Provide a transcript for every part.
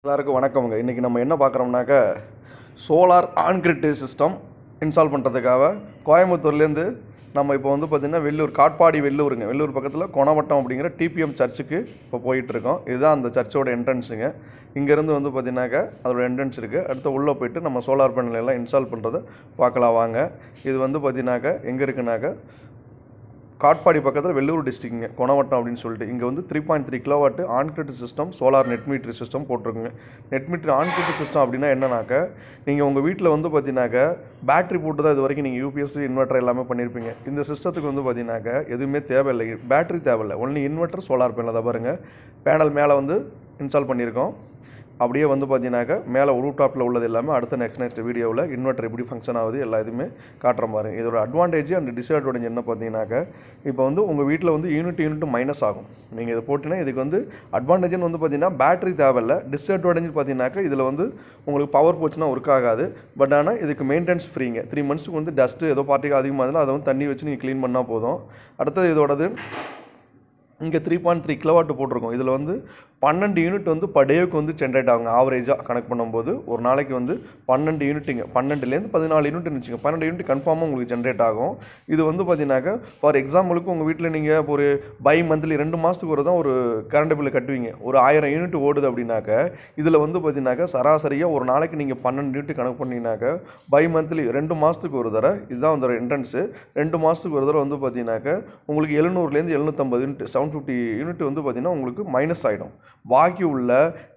எல்லாருக்கும் வணக்கமுங்க. இன்றைக்கி நம்ம என்ன பார்க்குறோம்னாக்க சோலார் ஆன்கிரிட் சிஸ்டம் இன்ஸ்டால் பண்ணுறதுக்காக கோயம்புத்தூர்லேருந்து நம்ம இப்போ வந்து பார்த்திங்கன்னா வெள்ளூர் காட்பாடி வெள்ளூர் பக்கத்தில் கொணவட்டம் அப்படிங்கிற டிபிஎம் சர்ச்சுக்கு இப்போ போயிட்டுருக்கோம். இதுதான் அந்த சர்ச்சோட என்ட்ரன்ஸுங்க. இங்கேருந்து வந்து பார்த்திங்கனாக்கா அதோட என்ட்ரன்ஸ் இருக்குது. அடுத்து உள்ளே போய்ட்டு நம்ம சோலார் பேனல் எல்லாம் இன்ஸ்டால் பண்ணுறதை பார்க்கலாம் வாங்க. இது வந்து பார்த்திங்கனாக்கா எங்கே இருக்குனாக்கா காட்பாடி பக்கத்தில் வெள்ளூர் டிஸ்ட்ரிக்ங்க, கொணவட்டம் அப்படின்னு சொல்லிட்டு. இங்கே வந்து 3.3 kilowatt on grid system solar net meter system போட்டிருக்குங்க. நெட் மீட்டர் ஆன்கிரிட் சிஸ்டம் அப்படின்னா என்னன்னாக்கா, நீங்கள் உங்கள் வீட்டில் வந்து பார்த்தீங்கன்னாக்கா பேட்டரி போட்டு தான் இது வரைக்கும் நீங்கள் யூபிஎஸ் இன்வெர்டர் எல்லாமே பண்ணியிருப்பீங்க. இந்த சிஸ்டத்துக்கு வந்து பார்த்தீங்கன்னாக்கா எதுவுமே தேவையில்லை, பேட்டரி தேவையில்லை, ஒன்லி இன்வெர்டர் சோலார் பேனல் தான் பாருங்கள். பேனல் மேலே வந்து இன்ஸ்டால் பண்ணியிருக்கோம். அப்படியே வந்து பார்த்தீங்கன்னாக்கா மேலே ரூப் டாப்பில் உள்ளது எல்லாமே அடுத்த நெக்ஸ்ட் வீடியோவில் இன்வெர்டர் எப்படி ஃபங்க்ஷன் ஆகுது எல்லா இதுவுமே காட்டுற பாருங்க. இதோட அட்வான்டேஜ் அண்ட் டிஸ்அட்வான்டேஜ் என்ன பார்த்தீங்கன்னாக்கா, இப்போ வந்து உங்கள் வீட்டில் வந்து யூனிட் மைனஸ் ஆகும். நீங்கள் இதை போட்டிங்கன்னா இதுக்கு வந்து அட்வான்டேஜ்னு வந்து பார்த்தீங்கன்னா பேட்டரி தேவையில்லை. டிஸ்அட்வான்டேஜ் பார்த்தீங்கன்னாக்கா இதில் வந்து உங்களுக்கு பவர் போச்சுன்னா ஒர்க் ஆகாது. பட் ஆனால் இதுக்கு மெயின்டெனன்ஸ் ஃப்ரீங்க. 3 மந்த்ஸுக்கு வந்து டஸ்ட்டு ஏதோ பார்ட்டிக்கு அதிகமாக இருந்தாலும் அதை வந்து தண்ணி வச்சு நீங்கள் க்ளீன் பண்ணால் போதும். அடுத்தது இதோடது இங்கே 3.3 கிலோவாட் போட்டிருக்கோம். இதில் வந்து 12 யூனிட் வந்து பர் டேவுக்கு வந்து ஜென்ரேட் ஆகுங்க. ஆவரேஜாக கனெக்ட் பண்ணும்போது ஒரு நாளைக்கு வந்து 12 யூனிட்டுங்க, 12லேருந்து 14 யூனிட்னு வச்சுங்க. 12 யூனிட் கன்ஃபார்மாக உங்களுக்கு ஜென்ரேட் ஆகும். இது வந்து பார்த்தீங்கன்னாக்கா ஃபார் எக்ஸாம்பிளுக்கு உங்கள் வீட்டில் நீங்கள் ஒரு பை மந்த்லி 2 மாதத்துக்கு ஒரு தான் ஒரு கரண்ட் பில்லு கட்டுவீங்க. ஒரு 1000 யூனிட் ஓடுது அப்படின்னாக்கா இதில் வந்து பார்த்தீங்கன்னாக்கா சராசரியாக ஒரு நாளைக்கு நீங்கள் 12 யூனிட் கனெக்ட் பண்ணிங்கனாக்கா பை மந்த்லி 2 மாதத்துக்கு ஒரு தடவை, இதுதான் அந்த என்ட்ரன்ஸு, 2 மாதத்துக்கு ஒரு தடவை வந்து பார்த்தீங்கன்னாக்கா உங்களுக்கு 700லேருந்து 750 யூனிட் 750 யூனிட் வந்து பார்த்தீங்கன்னா உங்களுக்கு மைனஸ் ஆகிடும். பாக்கி உள்ள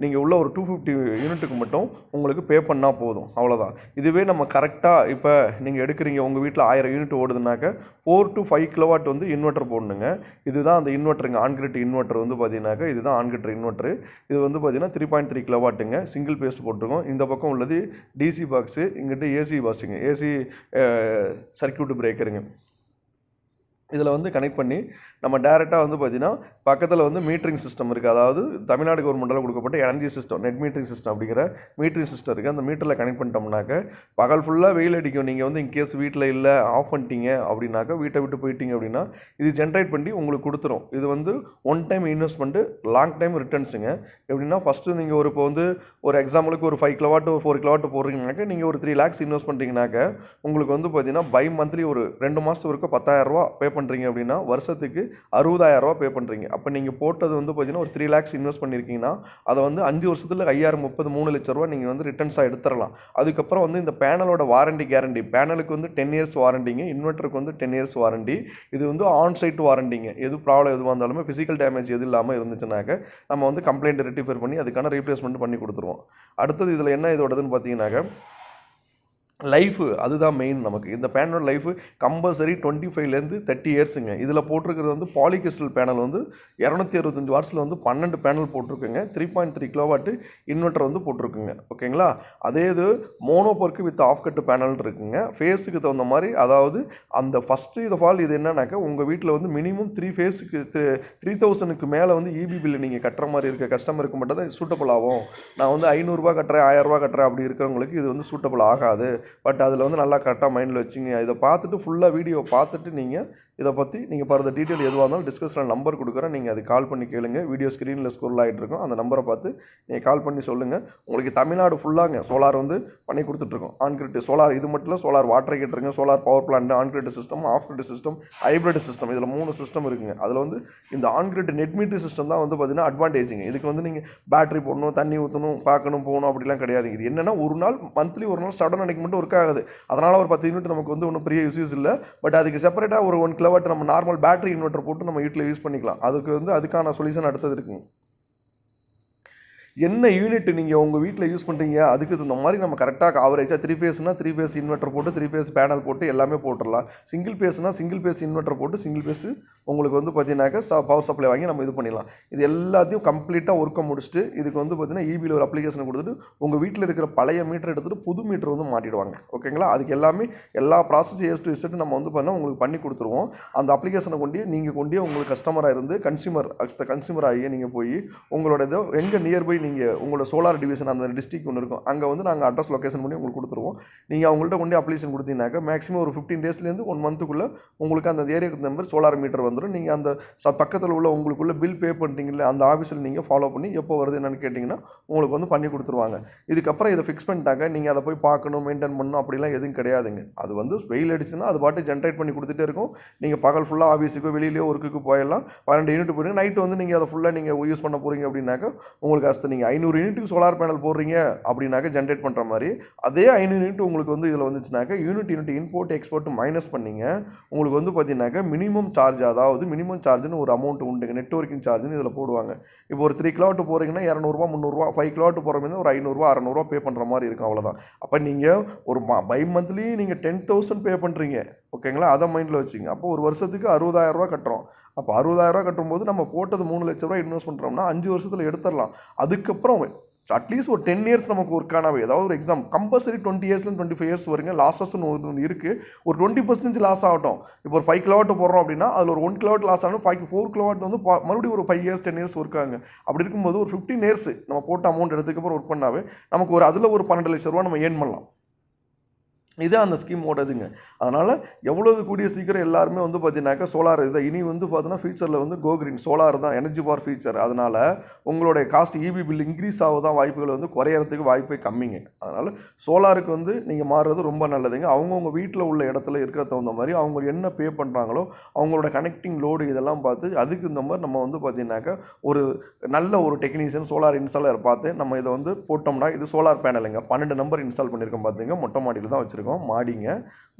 நீங்கள் உள்ள ஒரு 250 யூனிட்டுக்கு மட்டும் உங்களுக்கு பே பண்ணால் போதும், அவ்வளோதான். இதுவே நம்ம கரெக்டாக இப்போ நீங்கள் எடுக்கிறீங்க, உங்கள் வீட்டில் 1000 யூனிட் ஓடுதுனாக்க 4 to 5 கிலோவாட் வந்து இன்வெர்ட்டர் போடணுங்க. இதுதான் அந்த இன்வெர்ட்டருங்க, ஆன்கிரிட் இன்வெர்ட்டர் வந்து பார்த்தீங்கன்னாக்கா இதுதான் ஆன்கிரிட் இன்வெர்ட்டரு. இது வந்து பார்த்தீங்கன்னா 3.3 கிலோவாட்டுங்க, சிங்கிள் பேஸ் போட்டிருக்கோம். இந்த பக்கம் உள்ளது டிசி பாக்ஸு, இங்கிட்ட ஏசி பாக்ஸுங்க, ஏசி சர்க்யூட் பிரேக்கருங்க. இதில் வந்து கனெக்ட் பண்ணி நம்ம டேரெக்டாக வந்து பார்த்திங்கன்னா பக்கத்தில் வந்து மீட்டரிங் சிஸ்டம் இருக்குது. அதாவது தமிழ்நாடு கவர்மெண்ட்டால் கொடுக்கப்பட்ட energy system, net metering system அப்படிங்கிற மீட்டரிங் சிஸ்டம் இருக்குது. அந்த மீட்டரில் கனெக்ட் பண்ணிட்டோம்னாக்க பகல் ஃபுல்லாக வெயில் அடிக்கும். நீங்கள் வந்து இன்கேஸ் வீட்டில் இல்லை ஆஃப் பண்ணிட்டீங்க அப்படின்னாக்கா, வீட்டை விட்டு போயிட்டீங்க அப்படின்னா இது ஜென்ரேட் பண்ணி உங்களுக்கு கொடுத்துரும். இது வந்து one time investment, long time ரிட்டர்ன்ஸுங்க. எப்படின்னா ஃபஸ்ட்டு நீங்கள் இப்போ வந்து ஒரு எக்ஸாம்பிளுக்கு ஒரு 5 கிலோவாட் ஒரு 4 கிலோவாட் போடுறீங்கனாக்கா நீங்கள் ஒரு 3 lakhs இன்வெஸ்ட் பண்ணுறீங்கனாக்கா உங்களுக்கு வந்து பார்த்தீங்கன்னா பை மந்த்லி ஒரு 2 மாதத்துக்கு வரைக்கும் 10,000 ரூபா பே பண்ணுறீங்க அப்படின்னா வருஷத்துக்கு 60,000 ரூபா பே பண்ணுறீங்க. அப்போ நீங்கள் போட்டது வந்து பார்த்தீங்கன்னா ஒரு 3 lakhs இன்வெஸ்ட் பண்ணியிருக்கீங்கன்னா அதை வந்து 5 வருஷத்தில் 5,000 30 3 லட்ச ரூபா நீங்கள் வந்து ரிட்டர்ன்ஸாக எடுத்துடலாம். அதுக்கப்புறம் வந்து இந்த பேனலோட வாரண்டி கேரண்டி, பேனலுக்கு வந்து 10 இயர்ஸ் வாரண்டிங்க, இன்வெர்ட்டருக்கு வந்து 10 இயர்ஸ் வாரண்டி. இது வந்து ஆன் சைட் வாரண்டிங்க. எது ப்ராப்ளம் எதுவாக இருந்தாலுமே ஃபிசிக்கல் டேமேஜ் எது இல்லாமல் இருந்துச்சுனாக்க நம்ம வந்து கம்ப்ளைண்ட் ரெட்டிஃபை பண்ணி அதுக்கான ரீப்ளேஸ்மெண்ட் பண்ணி கொடுத்துருவோம். அடுத்தது இதில் என்ன இதோடதுன்னு பார்த்தீங்கன்னாக்க லைஃபு, அதுதான் மெயின். நமக்கு இந்த பேனலோட லைஃபு கம்பல்சரி 25லேருந்து 30 இயர்ஸுங்க. இதில் போட்டிருக்கிறது வந்து பாலிகிறிஸ்டல் பேனல் வந்து 265 வாட்ஸில் வந்து 12 பேனல் போட்டிருக்குங்க. 3.3 கிலோவாட்டு இன்வெர்ட்டர் வந்து போட்டிருக்குங்க. ஓகேங்களா. அதே இது மோனோபர்க்கு வித் ஆஃப் கட்டு பேனல் இருக்குங்க. ஃபேஸுக்கு தகுந்த மாதிரி, அதாவது அந்த ஃபஸ்ட்டு இது ஃபால் இது என்னன்னாக்கா உங்கள் வீட்டில் வந்து மினிமம் 3 ஃபேஸுக்கு 3000க்கு மேலே வந்து இபி பில்லு நீங்கள் கட்டுற மாதிரி இருக்க கஸ்டமருக்கு மட்டும் தான் சூட்டபிள் ஆகும். நான் வந்து 500 ரூபா கட்டுறேன், 1000 ரூபா கட்டுறேன் அப்படி இருக்கிறவங்களுக்கு இது வந்து சூட்டபிள் ஆகாது. பட் அதில் வந்து நல்லா கரெக்டாக மைண்டில் வச்சுங்க. இதை பார்த்துட்டு ஃபுல்லாக வீடியோ பார்த்துட்டு நீங்கள் இதை பற்றி நீங்கள் பார்த்த டீட்டெயில் எதுவாக இருந்தாலும் டிஸ்கஷனில் நம்பர் கொடுக்குறேன், நீங்கள் அது கால் பண்ணி கேளுங்க. வீடியோ ஸ்க்ரீனில் ஸ்க்ரோல் ஆகிட்டு இருக்கும், அந்த நம்பரை பார்த்து நீங்கள் கால் பண்ணி சொல்லுங்கள். உங்களுக்கு தமிழ்நாடு ஃபுல்லாங்க சோலார் வந்து பண்ணி கொடுத்துட்ருக்கோம். ஆன்கிரிட் சோலார் இது மட்டும் இல்லை, சோலார் வாட்டர் ஹீட்டருங்க, solar power plant, on grid system, off grid system, hybrid system, இதில் 3 சிஸ்டம் இருக்குங்க. அதில் வந்து இந்த ஆன்கிரிட் நெட் மீட்டர் சிஸ்டம் தான் வந்து பார்த்தீங்கன்னா அட்வான்டேஜுங்க. இதுக்கு வந்து நீங்கள் பேட்டரி போடணும், தண்ணி ஊற்றணும், பார்க்கணும், போகணும் அப்படிலாம் கிடையாதுங்க. இது என்னென்னா ஒரு நாள் மந்த்லி ஒரு நாள் சடன் அன்றைக்கி மட்டும் ஒர்க் ஆகுது. அதனால் ஒரு 10 யூனிட் நமக்கு வந்து ஒன்றும் பெரிய இஷ்யூஸ் இல்லை. பட் அதுக்கு செப்பரேட்டாக ஒரு 1 கிலோவாட் நம்ம நார்மல் பேட்டரி இன்வெர்ட்டர் போட்டு நம்ம வீட்டில் யூஸ் பண்ணிக்கலாம். அதுக்கு வந்து அதுக்கான சொல்யூஷன் அடுத்தது இருக்குங்க. என்ன யூனிட் நீங்கள் உங்கள் வீட்டில் யூஸ் பண்ணுறீங்க அதுக்கு இந்த மாதிரி நம்ம கரெக்டாக ஆவரேஜாக 3 பேஸ்னால் 3 பேஸ் இன்வெர்ட்டர் போட்டு 3 பேஸ் பேனல் போட்டு எல்லாமே போட்டுடலாம். சிங்கிள் பேஸ்னால் சிங்கிள் பேஸ் இன்வெர்ட்டர் போட்டு சிங்கிள் பேஸ் உங்களுக்கு வந்து பார்த்தீங்கன்னாக்கா பவர் சப்ளை வாங்கி நம்ம இது பண்ணிடலாம். இது எல்லாத்தையும் கம்ப்ளீட்டாக ஒர்க்கை முடிச்சுட்டு இதுக்கு வந்து பார்த்தீங்கன்னா இபியில் ஒரு அப்ளிகேஷன் கொடுத்துட்டு உங்கள் வீட்டில் இருக்கிற பழைய மீட்டர் எடுத்துகிட்டு புது மீட்டர் வந்து மாட்டிடுவாங்க. ஓகேங்களா. அதுக்கு எல்லாமே எல்லா ப்ராசஸ் ஏஸ் டு இசட் நம்ம வந்து பண்ணால் உங்களுக்கு பண்ணி கொடுத்துருவோம். அந்த அப்ளிகேஷனை நீங்கள் கொண்டே உங்களுக்கு கஸ்டமராக இருந்து கன்சியூமர் ஆகிய நீங்கள் போய் உங்களோட இதை எங்கே நியர்பை நீங்கள் உங்களோட சோலார் டிவிஷன் அந்த டிஸ்ட்ரிக்ட் ஒன்று இருக்கும், அங்கே வந்து நாங்கள் அட்ரஸ் லொக்கேஷன் பண்ணி உங்களுக்கு கொடுத்துருவோம். நீங்கள் அவங்கள்ட்ட கொண்டு அப்ளிகேஷன் கொடுத்தீங்கன்னாக்கா மேக்ஸிமம் ஒரு 15 டேஸ்லேருந்து 1 மந்த்துக்குள்ளே உங்களுக்கு அந்த ஏரியாவுக்கு நம்பர் சோலார் மீட்டர் வந்துடும். நீங்கள் அந்த பக்கத்தில் உள்ள உங்களுக்குள்ள பில் பே பண்ணுறீங்களே அந்த ஆஃபீஸில் நீங்கள் ஃபாலோ பண்ணி எப்போ வருது என்னென்னு கேட்டிங்கன்னா உங்களுக்கு வந்து பண்ணி கொடுத்துருவாங்க. இதுக்கப்புறம் இதை ஃபிக்ஸ் பண்ணிட்டாங்க, நீங்கள் அதை போய் பார்க்கணும், மெயின்டைன் பண்ணணும் அப்படிலாம் எதுவும் கிடையாதுங்க. அது வந்து வெயில் அடிச்சுன்னா அது பாட்டு ஜென்ரேட் பண்ணி கொடுத்துட்டே இருக்கும். நீங்கள் பகல் ஃபுல்லாக ஆஃபீஸுக்கு வெளியிலேயோ ஒர்க்குக்கு போயிடலாம். 12 யூனிட் போயிட்டு நைட்டு வந்து நீங்கள் அதை ஃபுல்லாக நீங்கள் யூஸ் பண்ண போகிறீங்க அப்படின்னாக்கா உங்களுக்கு அஸ்து நீங்கள் 500 யூனிட்டுக்கு சோலார் பேனல் போடுறீங்க அப்படின்னாக்கா ஜென்ரேட் பண்ணுற மாதிரி அதே 500 யூனிட் உங்களுக்கு வந்து இதில் வந்துச்சுனாக்கா யூனிட் இம்போர்ட் எக்ஸ்போர்ட் மைனஸ் பண்ணிங்க உங்களுக்கு வந்து பார்த்தீங்கன்னாக்கா மினிமம் சார்ஜ், அதாவது மினிமம் சார்ஜ்னு ஒரு அமௌண்ட் உண்டுங்க, நெட்வொர்க்கிங் சார்ஜ்னு இதில் போடுவாங்க. இப்போ ஒரு 3 கிலோவாட் போகிறீங்கன்னா 200 300, 5 கிலோவாட் போகிற மாதிரி ஒரு 500 600 பே பண்ணுற மாதிரி இருக்கும், அவ்வளோதான். அப்போ நீங்கள் ஒரு பை மந்த்லி நீங்கள் 10,000 பே பண்ணுறீங்க, ஓகேங்களா? அதை மைண்டில் வச்சுங்க. அப்போ ஒரு வருஷத்துக்கு 60,000 கட்டுறோம். அப்போ 60,000 கட்டும்போது நம்ம போட்டது 3 லட்ச ரூபா இன்வெஸ்ட் பண்ணுறோம்னா 5 வருஷத்தில் எடுத்துடலாம். அதுக்கப்புறம் அட்லீஸ்ட் ஒரு 10 இயர்ஸ் நமக்கு ஒர்க்கானவே, ஏதாவது ஒரு எக்ஸாம் கம்பல்சரி 20 இயர்ஸ்லேருந்து 25 இயர்ஸ் வருங்க. லாஸஸ்ன்னு ஒன்று இருக்குது, ஒரு 20% லாஸ் ஆகட்டும். இப்போ ஒரு 5 கிலோவாட் போடுறோம் அப்படின்னா அதில் ஒரு 1 கிலோவாட் லாஸ் ஆகணும். 4 கிலோவாட் வந்து மறுபடியும் ஒரு 5 இயர்ஸ் 10 இயர்ஸ் ஒர்க் ஆகுங்க. அப்படி இருக்கும்போது ஒரு 15 இயர்ஸ் நம்ம போட்ட அமௌண்ட் எடுத்துக்கப்புறம் ஒர்க் பண்ணாவே நமக்கு ஒரு அதில் ஒரு 12 லட்ச ரூபா நம்ம ஏர்ன் பண்ணலாம். இதுதான் அந்த ஸ்கீமோட இதுங்க. அதனால் எவ்வளவு கூடிய சீக்கிரம் எல்லாருமே வந்து பார்த்தீங்கன்னாக்கா சோலார் இதை இனி வந்து பார்த்தீங்கன்னா ஃபியூச்சரில் வந்து கோ கிரீன் சோலார் தான் எனர்ஜி ஃபார் ஃபியூச்சர். அதனால் உங்களுடைய காஸ்ட் இபி பில் இன்க்ரீஸ் ஆகுதான் வாய்ப்புகள் வந்து குறையறதுக்கு வாய்ப்பே கம்மிங்க. அதனால் சோலாருக்கு வந்து நீங்கள் மாறுறது ரொம்ப நல்லதுங்க. அவங்கவுங்க வீட்டில் உள்ள இடத்துல இருக்கிற தகுந்த மாதிரி அவங்க என்ன பே பண்ணுறாங்களோ அவங்களோட கனெக்டிங் லோடு இதெல்லாம் பார்த்து அதுக்கு இந்த மாதிரி நம்ம வந்து பார்த்தீங்கன்னாக்கா ஒரு நல்ல ஒரு டெக்னீஷியன் சோலார் இன்ஸ்டாலர் பார்த்து நம்ம இதை வந்து போட்டோம்னா இது சோலார் பேனலுங்க. 12 நம்பர் இன்ஸ்டால் பண்ணியிருக்கோம் பார்த்துங்க. மொட்டை மாடியில் தான் வச்சுருக்கோம்.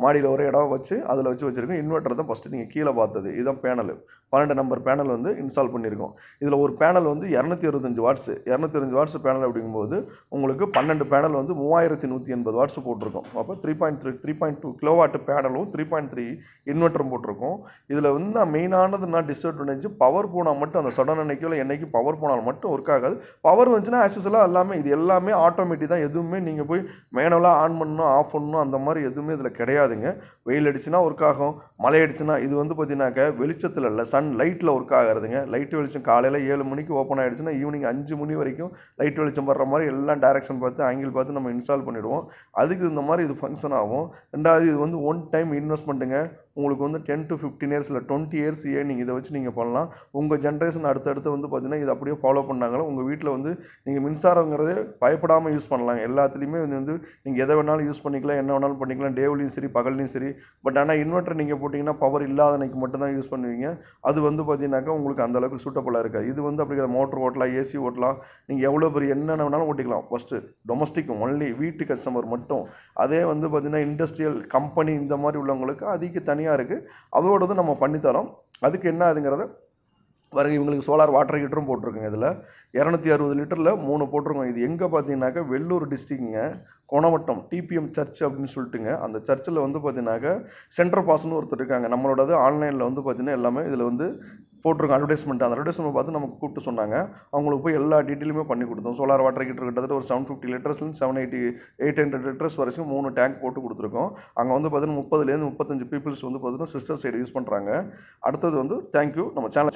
மாடியில் ஒரு இடம் வச்சு அதில் வச்சுருக்கோம். இன்வெர்ட்டர் தான் ஃபஸ்ட்டு நீங்கள் கீழே பார்த்தது. இதுதான் பேனல். 12 நம்பர் பேனல் வந்து இன்ஸ்டால் பண்ணியிருக்கோம். இதில் ஒரு பேனல் வந்து 225 வாட்ஸு. 225 வாட்ஸ் பேனல் அப்படிங்கும்போது உங்களுக்கு 12 பேனல் வந்து 3180 வாட்ஸ் போட்டிருக்கோம். அப்போ 3.2 கிலோவாட் பேனலும் 3.3 இன்வெர்ட்டரும் போட்டிருக்கோம். இதில் வந்து நான் மெயினானது நான் டிஸ்அட்வான்டேஜ் பவர் போனால் மட்டும் அந்த சடன் அன்னைக்கோ இல்லை என்னைக்கு பவர் போனால் மட்டும் ஒர்க் ஆகாது. பவர் வந்துச்சுன்னா ஆக்சுவலாக எல்லாமே இது எல்லாமே ஆட்டோமேட்டிக் தான். எதுவுமே நீங்கள் போய் மேனுவலாக ஆன் பண்ணணும் ஆஃப் பண்ணணும் அந்த மாதிரி எதுவுமே இதில் கிடையாதுங்க. வெயில் அடிச்சுன்னா ஒர்க் ஆகும், மழை அடிச்சுன்னா இது வந்து பார்த்தீங்கன்னாக்கா வெளிச்சத்தில் இல்லை சன் லைட்டில் ஒர்க் ஆகிறதுங்க. லைட்டு வெளிச்சம் காலையில் 7 மணிக்கு ஓப்பன் ஆகிடுச்சுன்னா ஈவினிங் 5 மணி வரைக்கும் லைட் வெளிச்சம் வர்ற மாதிரி எல்லாம் டைரக்ஷன் பார்த்து ஆங்கிள் பார்த்து நம்ம இன்ஸ்டால் பண்ணிவிடுவோம். அதுக்கு இந்த மாதிரி இது ஃபங்க்ஷன் ஆகும். ரெண்டாவது இது வந்து ஒன் டைம் இன்வெஸ்ட்மெண்ட்டுங்க. உங்களுக்கு வந்து 10 to 15 இயர்ஸ் இல்லை 20 இயர்ஸ் நீங்கள் இதை வச்சு நீங்கள் பண்ணலாம். உங்கள் ஜென்ரேஷன் அடுத்தடுத்து வந்து பார்த்தீங்கன்னா இது அப்படியே ஃபாலோ பண்ணாங்களோ உங்கள் வீட்டில் வந்து நீங்கள் மின்சாரங்கிறதே பயப்படாமல் யூஸ் பண்ணலாம். எல்லாத்துலேயுமே வந்து நீங்கள் எதை வேணாலும் யூஸ் பண்ணிக்கலாம், என்ன வேணாலும் பண்ணிக்கலாம், டேவ்லையும் சரி பகல்லையும் சரி. பட் ஆனால் இன்வெர்ட்டர் நீங்கள் போட்டிங்கன்னா பவர் இல்லாத அன்னைக்கு மட்டும்தான் யூஸ் பண்ணுவீங்க. அது வந்து பார்த்தீங்கன்னாக்கா உங்களுக்கு அந்தளவுக்கு சூட்டபுளாக இருக்காது. இது வந்து அப்படி மோட்டர் ஓட்டலாம், ஏசி ஓட்டலாம், நீங்கள் எவ்வளோ பெரிய என்னென்ன வேணாலும் ஓட்டிக்கலாம். ஃபஸ்ட்டு டொமஸ்டிக் ஒன்லி வீட்டு கஸ்டமர் மட்டும். அதே வந்து பார்த்திங்கன்னா இண்டஸ்ட்ரியல் கம்பெனி இந்த மாதிரி உள்ளவங்களுக்கு அதிக தனியாக இருக்குது. அதோடது நம்ம பண்ணித்தரோம். அதுக்கு என்ன ஆகுதுங்கிறத பாருங்க. இவங்களுக்கு சோலார் வாட்டர் ஹீட்டரும் போட்டிருக்குங்க. இதில் 260 லிட்டரில் 3 போட்டிருக்கோம். இது எங்கே பார்த்தீங்கன்னாக்கா வெள்ளூர் டிஸ்ட்ரிக்ட்டுங்க, கோணவட்டம் TPM சர்ச் அப்படின்னு சொல்லிட்டுங்க. அந்த சர்ச்சில் வந்து பார்த்தீங்கன்னாக்கா சென்டர் பாஸ்ன்னு ஒருத்தர் இருக்காங்க. நம்மளோடது ஆன்லைனில் வந்து பார்த்தீங்கன்னா எல்லாமே இதில் வந்து போட்டிருக்கோம் அட்வர்டைஸ்மெண்ட். அந்த அட்வர்டைஸ்மெண்ட் பார்த்து நமக்கு கூப்பிட்டு சொன்னாங்க. அவங்களுக்கு போய் எல்லா டீட்டெயிலுமே பண்ணி கொடுத்தோம். சோலார் வாட்டர் ஹீட்டர் கிட்டத்தட்ட ஒரு 750 லிட்டர்ஸ்லேருந்து 800 லிட்டர்ஸ் வரைக்கும் 3 டேங்க் போட்டு கொடுத்துருக்கோம். அங்கே வந்து பார்த்தீங்கன்னா 30லேருந்து 35 பீப்புள்ஸ் வந்து பார்த்தீங்கன்னா சிஸ்டர் சைடு யூஸ் பண்ணுறாங்க. அடுத்தது வந்து தேங்க்யூ. நம்ம சேனல்